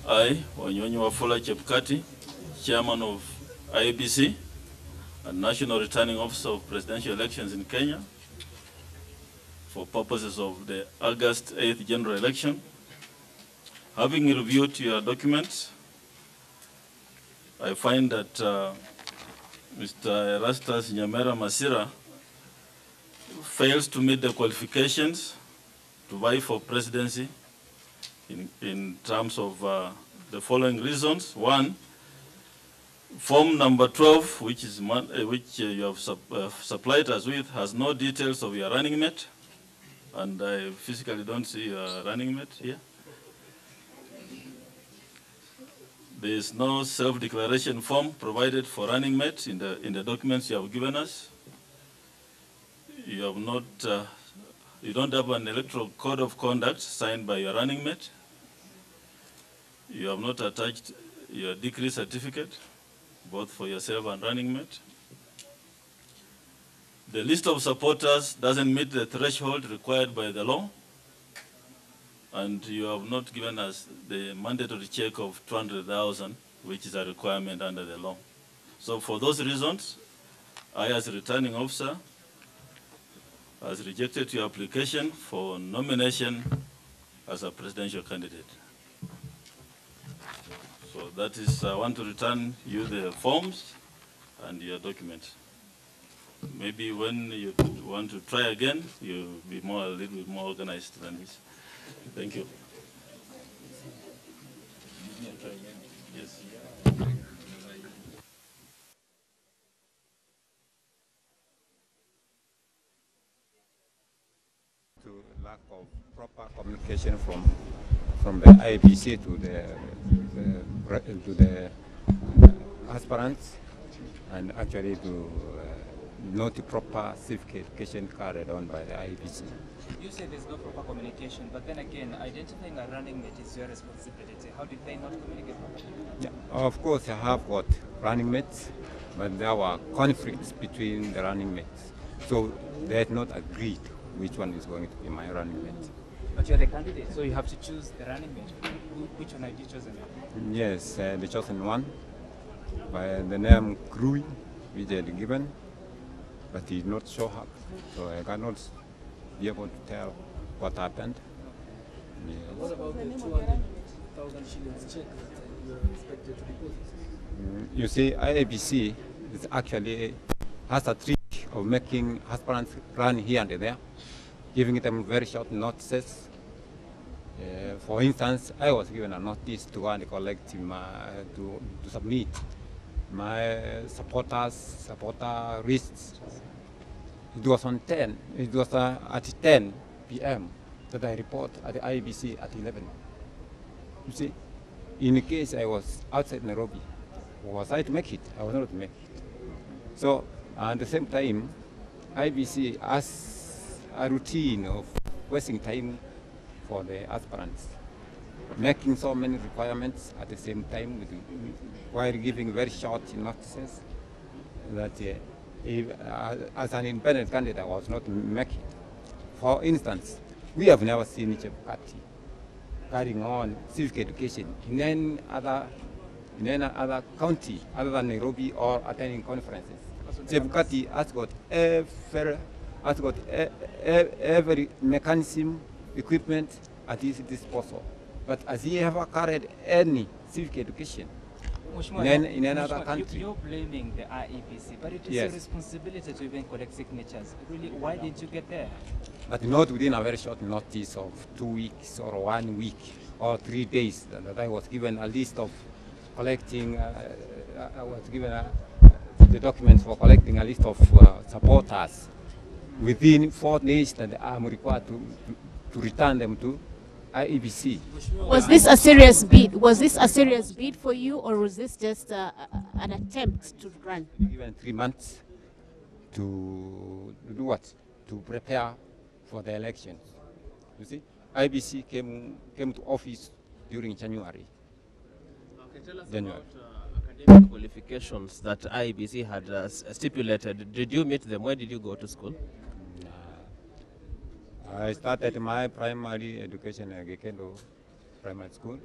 I, Wanyonyi Wafula Chepkati, Chairman of IEBC and National Returning Officer of Presidential Elections in Kenya, for purposes of the August 8th general election. Having reviewed your documents, I find that Mr. Erastus Nyamera Masira fails to meet the qualifications to vie for presidency in terms of the following reasons. One, form number 12, which you have supplied us with, has no details of your running mate, and I physically don't see your running mate here. There is no self-declaration form provided for running mate in the documents you have given us. You have not, you don't have an electoral code of conduct signed by your running mate. You have not attached your decree certificate, both for yourself and running mate. The list of supporters doesn't meet the threshold required by the law, and you have not given us the mandatory check of 200,000, which is a requirement under the law. So for those reasons, I, as a returning officer, has rejected your application for nomination as a presidential candidate. So that is, I want to return you the forms and your documents. Maybe when you want to try again, you'll be a little bit more organized than this. Thank you. Yes. To lack of proper communication from the IEBC to the aspirants, and actually to not the proper civic education carried on by the IEBC. You say there's no proper communication, but then again, identifying a running mate is your responsibility. How did they not communicate properly? Yeah, of course, I have got running mates, but there were conflicts between the running mates. So they had not agreed which one is going to be my running mate. But you're the candidate, so you have to choose the running mate. Which one have you chosen? Yes, the chosen one by the name Krui, which they had given, but he did not show up, so I cannot be able to tell what happened. Yes. What about the 200,000 shillings check that you were expected to deposit? You see, IEBC is actually has a trick of making aspirants run here and there, giving them very short notices. For instance, I was given a notice to go and collect to submit my supporter lists. It was on 10. It was at 10 p.m. that I report at the IEBC at 11. You see, in case I was outside Nairobi, was I to make it? I was not to make it. So at the same time, IEBC has a routine of wasting time for the aspirants, making so many requirements at the same time while giving very short notices that as an independent candidate I was not making. For instance, we have never seen Chepkati carrying on civic education in any other county other than Nairobi or attending conferences. Chepkati has got every mechanism, equipment at his disposal. But has he ever carried any civic education in another country? You're blaming the IEBC, but it is your responsibility to even collect signatures. Really, why didn't you get there? But not within a very short notice of 2 weeks or 1 week or 3 days. That I was given a list of collecting, I was given the documents for collecting a list of supporters. Within 4 days that I'm required to return them to IEBC. Was this a serious bid? Was this a serious bid for you, or was this just an attempt to run? Given 3 months to do what? To prepare for the elections. You see, IEBC came to office during January. Okay, tell us about academic qualifications that IEBC had stipulated. Did you meet them? Where did you go to school? I started my primary education at Gekendo Primary School.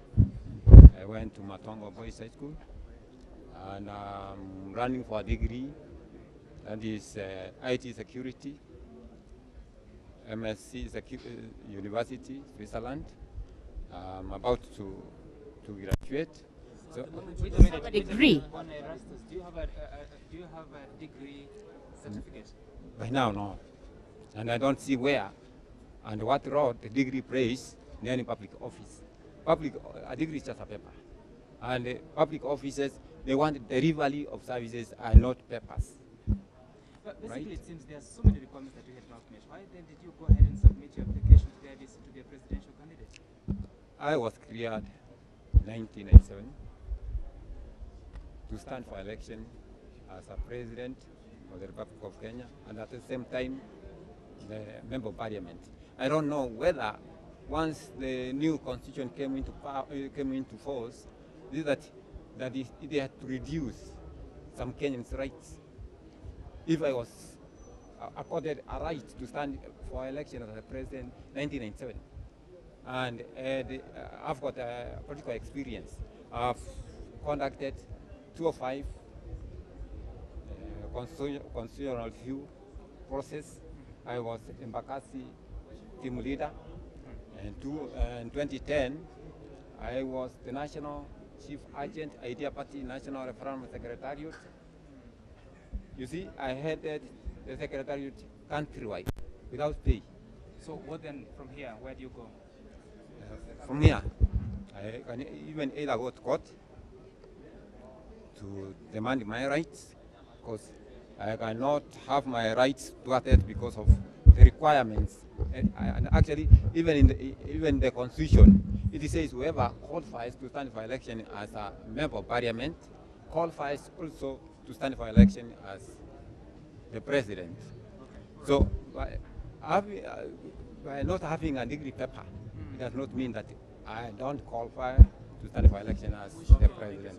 I I went to Matongo Boys High School, and I'm running for a degree, that is IT security, MSc University, Switzerland. I'm about to graduate. So, A degree? On Erastus, do you have a degree certificate? by now, no. And I don't see where and what role the degree plays in any public office. A degree is just a paper. And public offices, they want delivery of services and not papers. But basically, Right. it seems there are so many requirements that you had not met. Why then did you go ahead and submit your application to the IEBC to be a presidential candidate? I was cleared in 1997 to stand for election as a president of the Republic of Kenya, and at the same time, the member of parliament. I don't know whether once the new constitution came into force, that they had to reduce some Kenyans' rights. If I was accorded a right to stand for election as a president in 1997, and I've got political experience. I've conducted 205 constitutional review process. I was Embakasi team leader. And in 2010, I was the national chief agent, Idea Party National Referendum Secretariat. You see, I headed the secretariat countrywide without pay. So what then from here, where do you go? From here, I can even either go to court to demand my rights, because I cannot have my rights thwarted because of the requirements. And actually, even the constitution, it says whoever qualifies to stand for election as a member of parliament qualifies also to stand for election as the president. So by not having a degree paper, it does not mean that I don't qualify to stand for election as the president.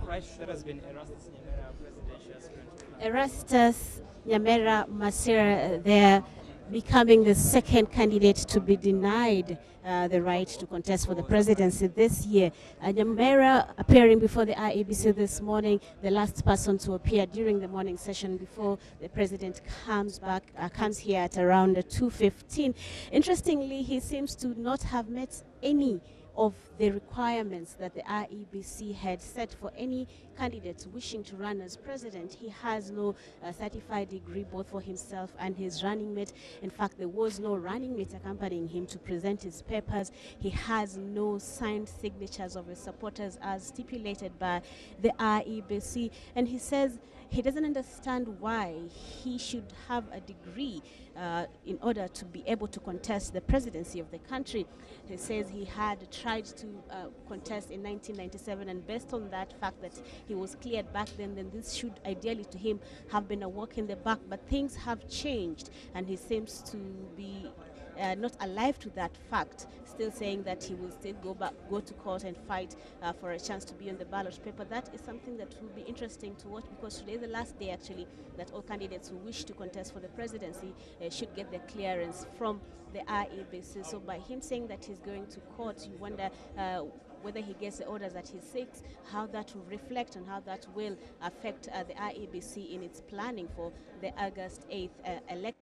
Right, that has been Erastus Nyamera, presidential aspirant. Erastus Nyamera Masira there, becoming the second candidate to be denied the right to contest for the presidency this year. Nyamera appearing before the IEBC this morning, the last person to appear during the morning session before the president comes here at around 2:15. Interestingly, he seems to not have met any of the requirements that the IEBC had set for any candidate wishing to run as president. He has no certified degree both for himself and his running mate. In fact, there was no running mate accompanying him to present his papers. He has no signed signatures of his supporters as stipulated by the IEBC. And he says he doesn't understand why he should have a degree in order to be able to contest the presidency of the country. He says he had tried to contest in 1997, and based on that fact that he was cleared back then this should ideally to him have been a walk in the park, but things have changed and he seems to be not alive to that fact, still saying that he will still go to court and fight for a chance to be on the ballot paper. That is something that will be interesting to watch, because today is the last day actually that all candidates who wish to contest for the presidency should get their clearance from the IEBC. So by him saying that he's going to court, you wonder whether he gets the orders that he seeks, how that will reflect and how that will affect the IEBC in its planning for the August 8th election.